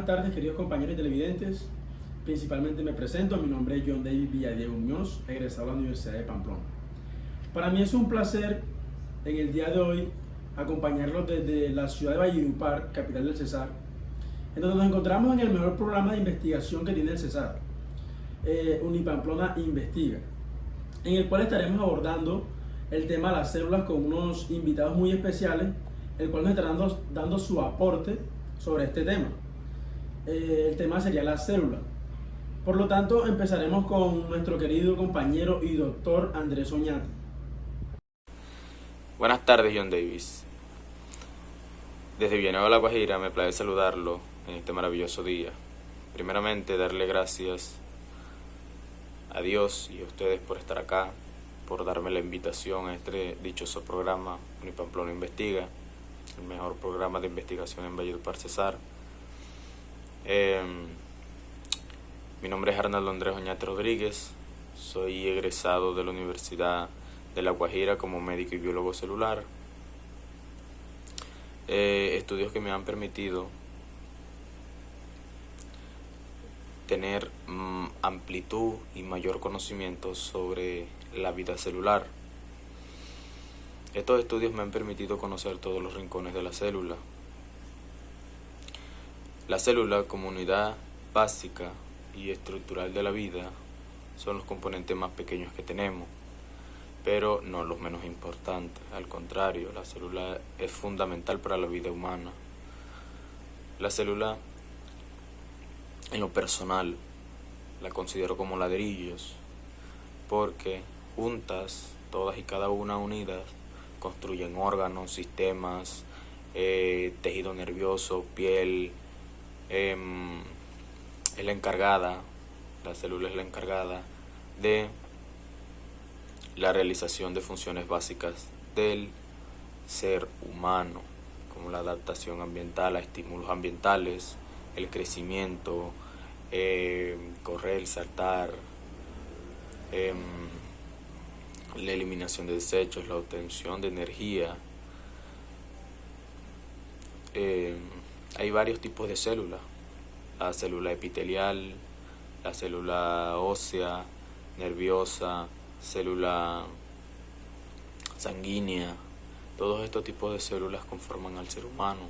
buenas tardes, queridos compañeros y televidentes. Principalmente me presento, mi nombre es John David Villadiego Muñoz, egresado de la Universidad de Pamplona. Para mí es un placer en el día de hoy acompañarlos desde la ciudad de Valledupar, capital del Cesar, en donde nos encontramos en el mejor programa de investigación que tiene el Cesar, Unipamplona Investiga, en el cual estaremos abordando el tema de las células con unos invitados muy especiales, el cual nos estarán dando su aporte sobre este tema. El tema sería la célula. Por lo tanto, empezaremos con nuestro querido compañero y doctor Andrés Oñate. Buenas tardes, John Davis. Desde Villanueva, La Guajira, me place saludarlo en este maravilloso día. Primeramente, darle gracias a Dios y a ustedes por estar acá, por darme la invitación a este dichoso programa Unipamplona Investiga, el mejor programa de investigación en Valledupar, Cesar. Mi nombre es Arnaldo Andrés Oñate Rodríguez, soy egresado de la Universidad de La Guajira como médico y biólogo celular. Estudios que me han permitido tener amplitud y mayor conocimiento sobre la vida celular. Estos estudios me han permitido conocer todos los rincones de la célula. La célula, como unidad básica y estructural de la vida, son los componentes más pequeños que tenemos, pero no los menos importantes. Al contrario, la célula es fundamental para la vida humana. La célula, en lo personal, la considero como ladrillos, porque juntas, todas y cada una unidas, construyen órganos, sistemas, tejido nervioso, piel. Es la encargada, la célula es la encargada de la realización de funciones básicas del ser humano, como la adaptación ambiental a estímulos ambientales, el crecimiento, correr, saltar, la eliminación de desechos, la obtención de energía. Hay varios tipos de células: la célula epitelial, la célula ósea, nerviosa, célula sanguínea. Todos estos tipos de células conforman al ser humano.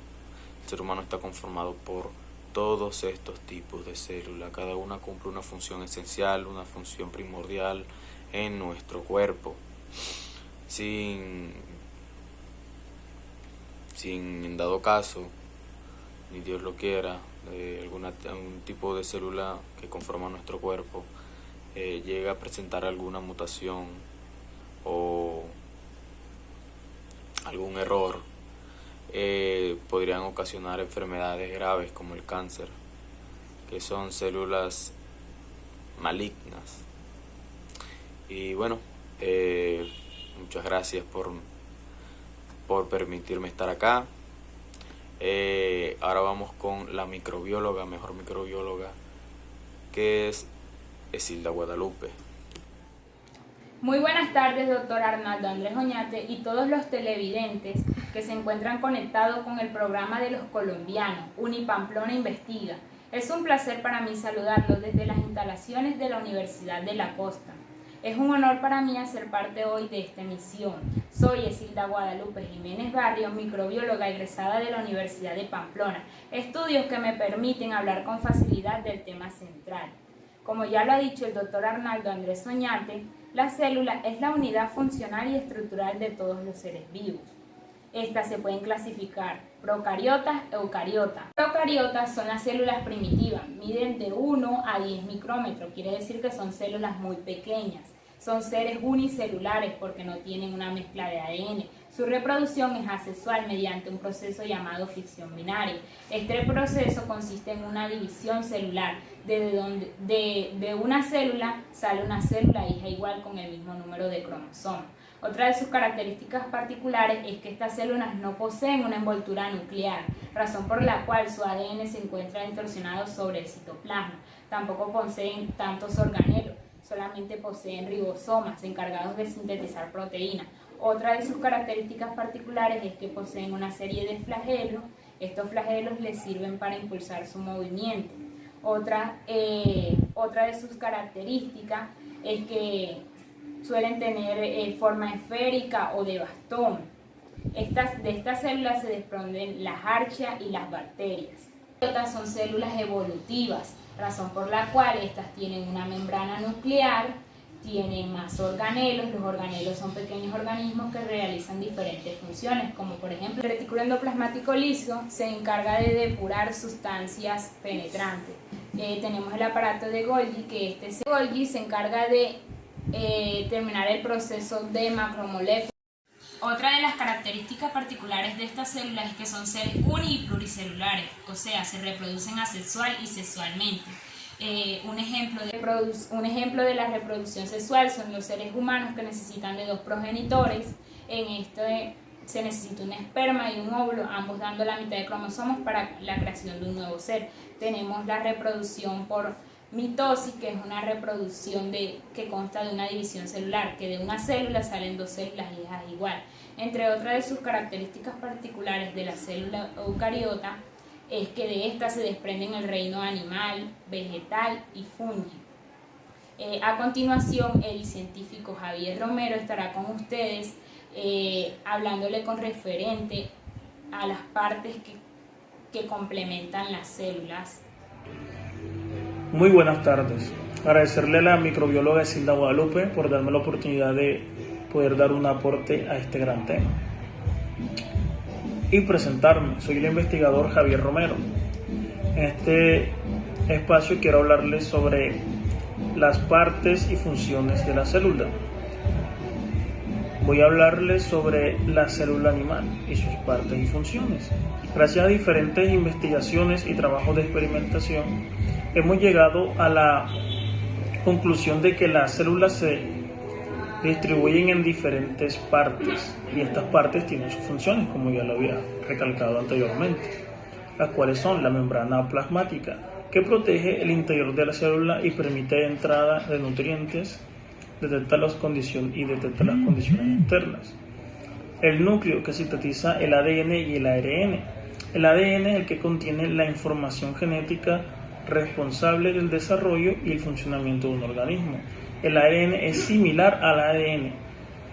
El ser humano está conformado por todos estos tipos de células. Cada una cumple una función esencial, una función primordial en nuestro cuerpo. En dado caso, ni Dios lo quiera, algún tipo de célula que conforma nuestro cuerpo llega a presentar alguna mutación o algún error, podrían ocasionar enfermedades graves como el cáncer, que son células malignas. Y bueno, muchas gracias por permitirme estar acá. Ahora vamos con la mejor microbióloga, que es Esilda Guadalupe. Muy buenas tardes, doctor Arnaldo Andrés Oñate y todos los televidentes que se encuentran conectados con el programa de los colombianos, Unipamplona Investiga. Es un placer para mí saludarlos desde las instalaciones de la Universidad de la Costa. Es un honor para mí hacer parte hoy de esta emisión. Soy Esilda Guadalupe Jiménez Barrio, microbióloga egresada de la Universidad de Pamplona, estudios que me permiten hablar con facilidad del tema central. Como ya lo ha dicho el doctor Arnaldo Andrés Oñate, la célula es la unidad funcional y estructural de todos los seres vivos. Estas se pueden clasificar procariotas e eucariotas. Procariotas son las células primitivas, miden de 1 a 10 micrómetros, quiere decir que son células muy pequeñas. Son seres unicelulares porque no tienen una mezcla de ADN. Su reproducción es asexual mediante un proceso llamado fisión binaria. Este proceso consiste en una división celular, de una célula sale una célula hija igual con el mismo número de cromosomas. Otra de sus características particulares es que estas células no poseen una envoltura nuclear, razón por la cual su ADN se encuentra distorsionado sobre el citoplasma. Tampoco poseen tantos organelos, solamente poseen ribosomas encargados de sintetizar proteínas. Otra de sus características particulares es que poseen una serie de flagelos Estos flagelos les sirven para impulsar su movimiento. Otra de sus características es que suelen tener forma esférica o de bastón. De estas células se desprenden las archas y las bacterias. Estas son células evolutivas, razón por la cual estas tienen una membrana nuclear, tienen más organelos. Los organelos son pequeños organismos que realizan diferentes funciones, como por ejemplo el retículo endoplasmático liso se encarga de depurar sustancias penetrantes. Tenemos el aparato de Golgi, que Golgi se encarga de terminar el proceso de macromoléculas. Otra de las características particulares de estas células es que son seres uni- y pluricelulares, o sea, se reproducen asexual y sexualmente. Un ejemplo de la reproducción sexual son los seres humanos, que necesitan de 2 progenitores. En esto se necesita un esperma y un óvulo, ambos dando la mitad de cromosomas para la creación de un nuevo ser. Tenemos la reproducción por mitosis, que es una reproducción que consta de una división celular, que de una célula salen 2 células hijas igual. Entre otras de sus características particulares de la célula eucariota es que de esta se desprenden el reino animal, vegetal y fungi. A continuación, el científico Javier Romero estará con ustedes hablándole con referente a las partes que complementan las células. Muy buenas tardes. Agradecerle a la microbióloga Isilda Guadalupe por darme la oportunidad de poder dar un aporte a este gran tema. Y presentarme, soy el investigador Javier Romero. En este espacio quiero hablarles sobre las partes y funciones de la célula. Voy a hablarles sobre la célula animal y sus partes y funciones. Gracias a diferentes investigaciones y trabajos de experimentación, hemos llegado a la conclusión de que las células se distribuyen en diferentes partes y estas partes tienen sus funciones, como ya lo había recalcado anteriormente, las cuales son la membrana plasmática, que protege el interior de la célula y permite entrada de nutrientes, detecta las condiciones externas. El núcleo, que sintetiza el ADN y el ARN. El ADN es el que contiene la información genética responsable del desarrollo y el funcionamiento de un organismo. El ARN es similar al ADN,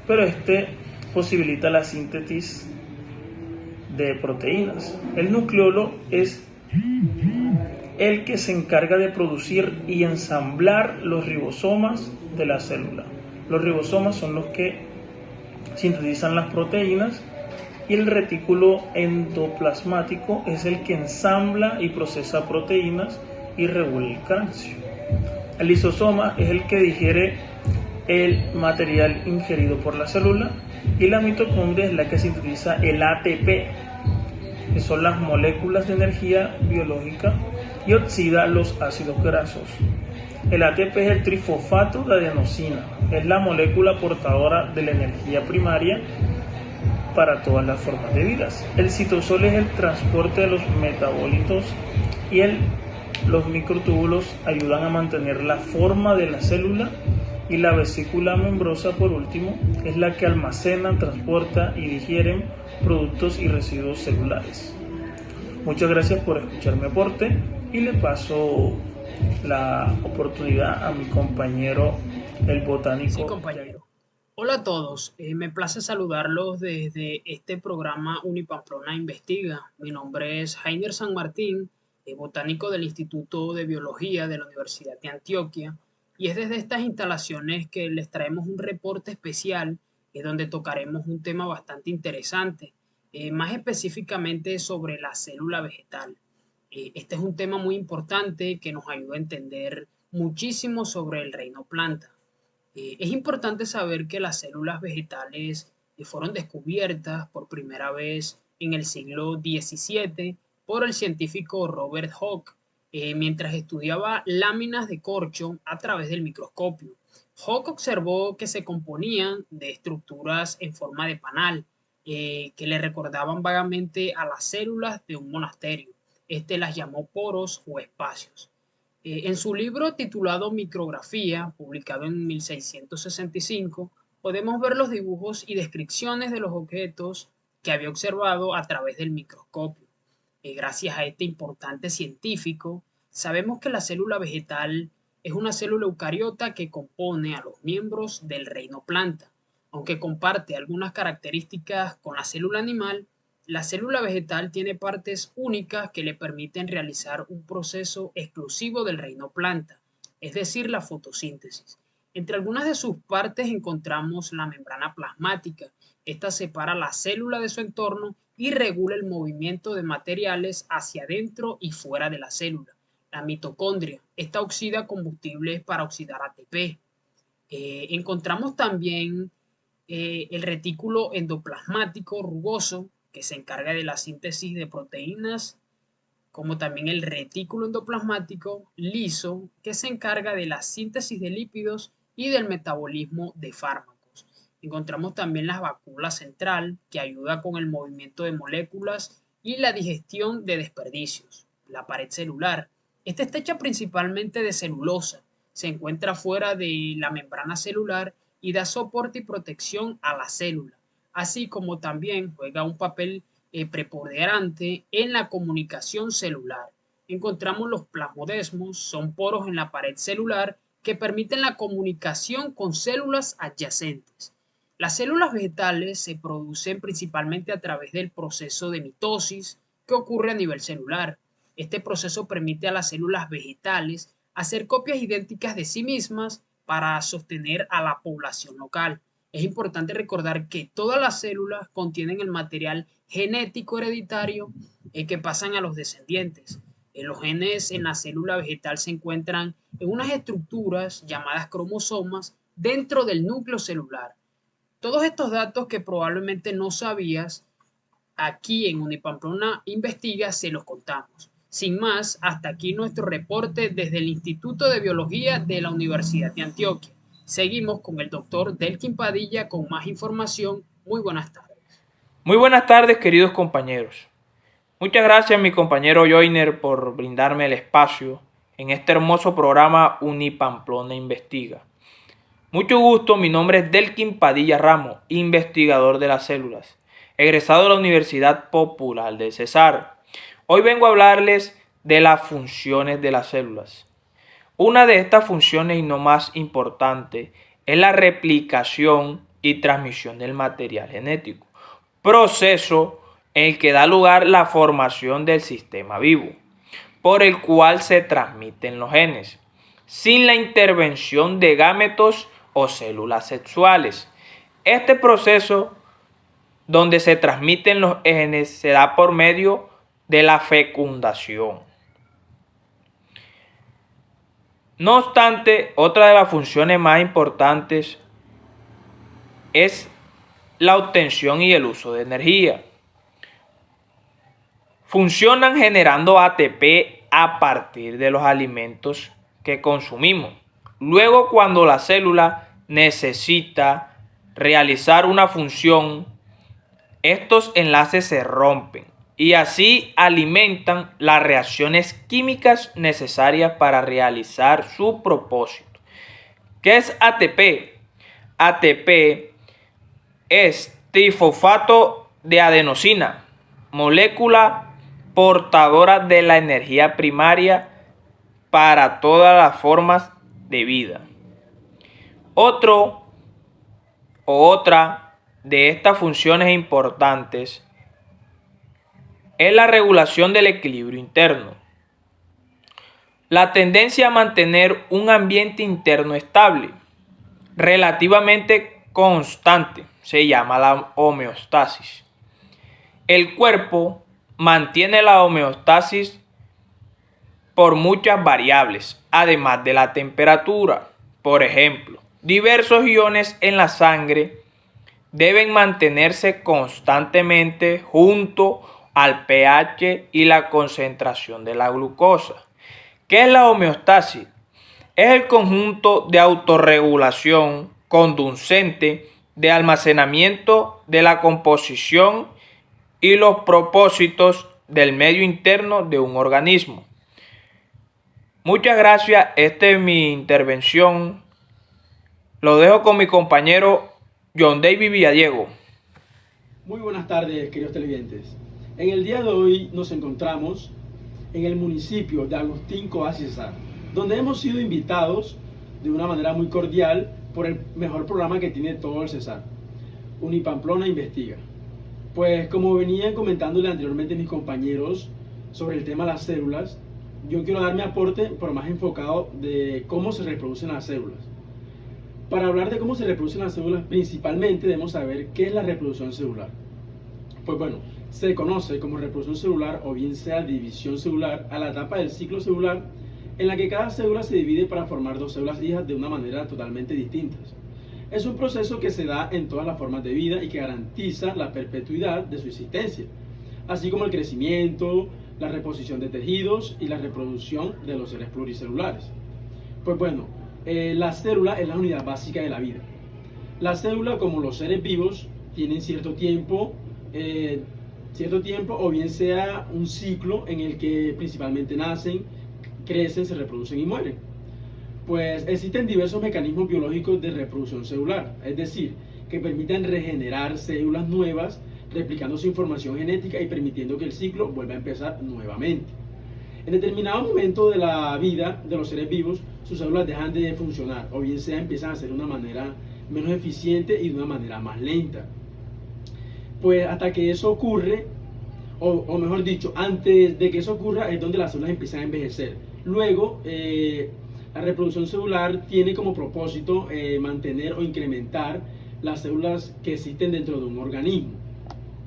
pero este posibilita la síntesis de proteínas. El nucleolo es el que se encarga de producir y ensamblar los ribosomas de la célula. Los ribosomas son los que sintetizan las proteínas y el retículo endoplasmático es el que ensambla y procesa proteínas y regula el calcio. El lisosoma es el que digiere el material ingerido por la célula y la mitocondria es la que sintetiza el ATP, que son las moléculas de energía biológica, y oxida los ácidos grasos. El ATP es el trifosfato de adenosina, es la molécula portadora de la energía primaria para todas las formas de vida. El citosol es el transporte de los metabolitos y los microtúbulos ayudan a mantener la forma de la célula, y la vesícula membrosa, por último, es la que almacena, transporta y digiere productos y residuos celulares. Muchas gracias por escuchar mi aporte y le paso la oportunidad a mi compañero, el botánico. Sí, compañero. Hola a todos, me place saludarlos desde este programa Unipamplona Investiga. Mi nombre es Jainer San Martín, botánico del Instituto de Biología de la Universidad de Antioquia, y es desde estas instalaciones que les traemos un reporte especial donde tocaremos un tema bastante interesante, más específicamente sobre la célula vegetal. Este es un tema muy importante que nos ayuda a entender muchísimo sobre el reino planta. Es importante saber que las células vegetales fueron descubiertas por primera vez en el siglo XVII por el científico Robert Hooke, mientras estudiaba láminas de corcho a través del microscopio. Hooke observó que se componían de estructuras en forma de panal, que le recordaban vagamente a las células de un monasterio. Este las llamó poros o espacios. En su libro titulado Micrografía, publicado en 1665, podemos ver los dibujos y descripciones de los objetos que había observado a través del microscopio. gracias a este importante científico, sabemos que la célula vegetal es una célula eucariota que compone a los miembros del reino planta. Aunque comparte algunas características con la célula animal, la célula vegetal tiene partes únicas que le permiten realizar un proceso exclusivo del reino planta, es decir, la fotosíntesis. Entre algunas de sus partes encontramos la membrana plasmática. Esta separa la célula de su entorno y regula el movimiento de materiales hacia adentro y fuera de la célula. La mitocondria. Esta oxida combustibles para oxidar ATP. Encontramos también el retículo endoplasmático rugoso, que se encarga de la síntesis de proteínas, como también el retículo endoplasmático liso, que se encarga de la síntesis de lípidos y del metabolismo de fármacos. Encontramos también la vacuola central, que ayuda con el movimiento de moléculas y la digestión de desperdicios. La pared celular. Esta está hecha principalmente de celulosa. Se encuentra fuera de la membrana celular y da soporte y protección a la célula, así como también juega un papel preponderante en la comunicación celular. Encontramos los plasmodesmos, son poros en la pared celular que permiten la comunicación con células adyacentes. Las células vegetales se producen principalmente a través del proceso de mitosis que ocurre a nivel celular. Este proceso permite a las células vegetales hacer copias idénticas de sí mismas para sostener a la población local. Es importante recordar que todas las células contienen el material genético hereditario que pasan a los descendientes. Los genes en la célula vegetal se encuentran en unas estructuras llamadas cromosomas dentro del núcleo celular. Todos estos datos que probablemente no sabías, aquí en Unipamplona Investiga se los contamos. Sin más, hasta aquí nuestro reporte desde el Instituto de Biología de la Universidad de Antioquia. Seguimos con el doctor Delkin Padilla con más información. Muy buenas tardes. Muy buenas tardes, queridos compañeros. Muchas gracias, mi compañero Joiner, por brindarme el espacio en este hermoso programa Unipamplona Investiga. Mucho gusto, mi nombre es Delkin Padilla Ramos, investigador de las células, egresado de la Universidad Popular del Cesar. Hoy vengo a hablarles de las funciones de las células. Una de estas funciones, y no más importante, es la replicación y transmisión del material genético, proceso en el que da lugar la formación del sistema vivo, por el cual se transmiten los genes, sin la intervención de gametos o células sexuales. Este proceso, donde se transmiten los genes, se da por medio de la fecundación. No obstante, otra de las funciones más importantes es la obtención y el uso de energía. Funcionan generando ATP a partir de los alimentos que consumimos. Luego, cuando la célula necesita realizar una función, estos enlaces se rompen y así alimentan las reacciones químicas necesarias para realizar su propósito. ¿Qué es ATP? ATP es trifosfato de adenosina, molécula portadora de la energía primaria para todas las formas de vida. Otra de estas funciones importantes es la regulación del equilibrio interno. La tendencia a mantener un ambiente interno estable, relativamente constante, se llama la homeostasis. El cuerpo mantiene la homeostasis por muchas variables, además de la temperatura. Por ejemplo, diversos iones en la sangre deben mantenerse constantemente junto al pH y la concentración de la glucosa. ¿Qué es la homeostasis? Es el conjunto de autorregulación conducente de almacenamiento de la composición y los propósitos del medio interno de un organismo. Muchas gracias, esta es mi intervención. Lo dejo con mi compañero John David Villadiego. Muy buenas tardes, queridos televidentes. En el día de hoy nos encontramos en el municipio de Agustín Coas y Cesar, donde hemos sido invitados de una manera muy cordial por el mejor programa que tiene todo el Cesar, Unipamplona Investiga. Pues como venían comentándole anteriormente mis compañeros sobre el tema de las células, yo quiero dar mi aporte pero más enfocado de cómo se reproducen las células. Para hablar de cómo se reproducen las células, principalmente debemos saber qué es la reproducción celular. Pues bueno, se conoce como reproducción celular o bien sea división celular a la etapa del ciclo celular en la que cada célula se divide para formar dos células hijas de una manera totalmente distintas. Es un proceso que se da en todas las formas de vida y que garantiza la perpetuidad de su existencia, así como el crecimiento, la reposición de tejidos y la reproducción de los seres pluricelulares. Pues bueno, la célula es la unidad básica de la vida. La célula, como los seres vivos, tienen cierto tiempo o bien sea un ciclo en el que principalmente nacen, crecen, se reproducen y mueren. Pues existen diversos mecanismos biológicos de reproducción celular, es decir, que permiten regenerar células nuevas, replicando su información genética y permitiendo que el ciclo vuelva a empezar nuevamente. En determinado momento de la vida de los seres vivos, sus células dejan de funcionar, o bien sea empiezan a ser de una manera menos eficiente y de una manera más lenta. Pues hasta que eso ocurre, o mejor dicho, antes de que eso ocurra es donde las células empiezan a envejecer. Luego, la reproducción celular tiene como propósito mantener o incrementar las células que existen dentro de un organismo.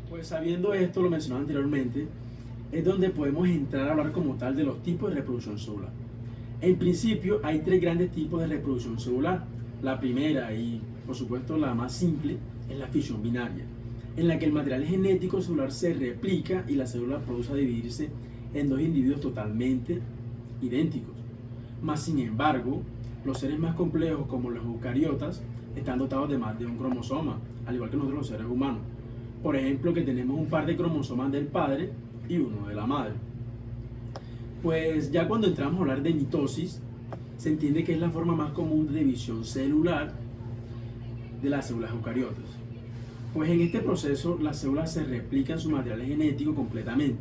Pues sabiendo esto, lo mencionaba anteriormente, es donde podemos entrar a hablar como tal de los tipos de reproducción celular. En principio hay tres grandes tipos de reproducción celular. La primera y por supuesto la más simple es la fisión binaria, en la que el material genético celular se replica y la célula produce a dividirse en dos individuos totalmente idénticos. Mas sin embargo, los seres más complejos como los eucariotas están dotados de más de un cromosoma, al igual que nosotros los seres humanos. Por ejemplo, que tenemos un par de cromosomas del padre y uno de la madre. Pues ya cuando entramos a hablar de mitosis, se entiende que es la forma más común de división celular de las células eucariotas. Pues en este proceso las células se replican su material genético completamente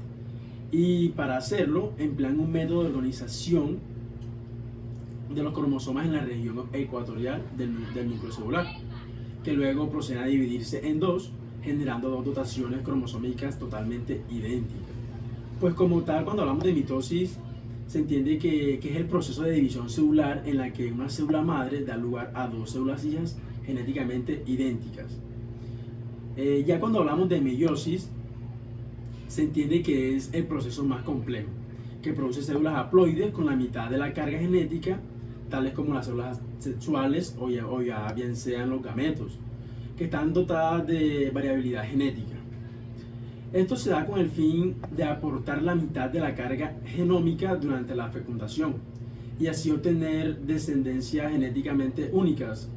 y para hacerlo emplean un método de organización de los cromosomas en la región ecuatorial del núcleo celular, que luego proceden a dividirse en dos, generando dos dotaciones cromosómicas totalmente idénticas. Pues como tal, cuando hablamos de mitosis, se entiende que es el proceso de división celular en la que una célula madre da lugar a dos células hijas genéticamente idénticas. Ya cuando hablamos de meiosis, se entiende que es el proceso más complejo, que produce células haploides con la mitad de la carga genética, tales como las células sexuales o ya bien sean los gametos, que están dotadas de variabilidad genética. Esto se da con el fin de aportar la mitad de la carga genómica durante la fecundación y así obtener descendencias genéticamente únicas,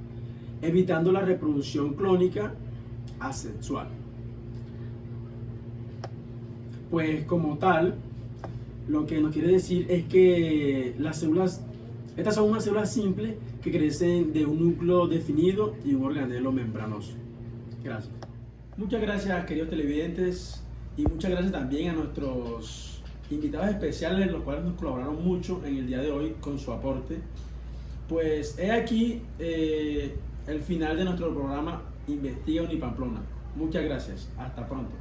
evitando la reproducción clónica asexual. Pues como tal, lo que nos quiere decir es que estas son unas células simples que crecen de un núcleo definido y un organelo membranoso. Gracias. Muchas gracias, queridos televidentes, y muchas gracias también a nuestros invitados especiales, los cuales nos colaboraron mucho en el día de hoy con su aporte. Pues he aquí el final de nuestro programa Investiga Unipamplona. Muchas gracias. Hasta pronto.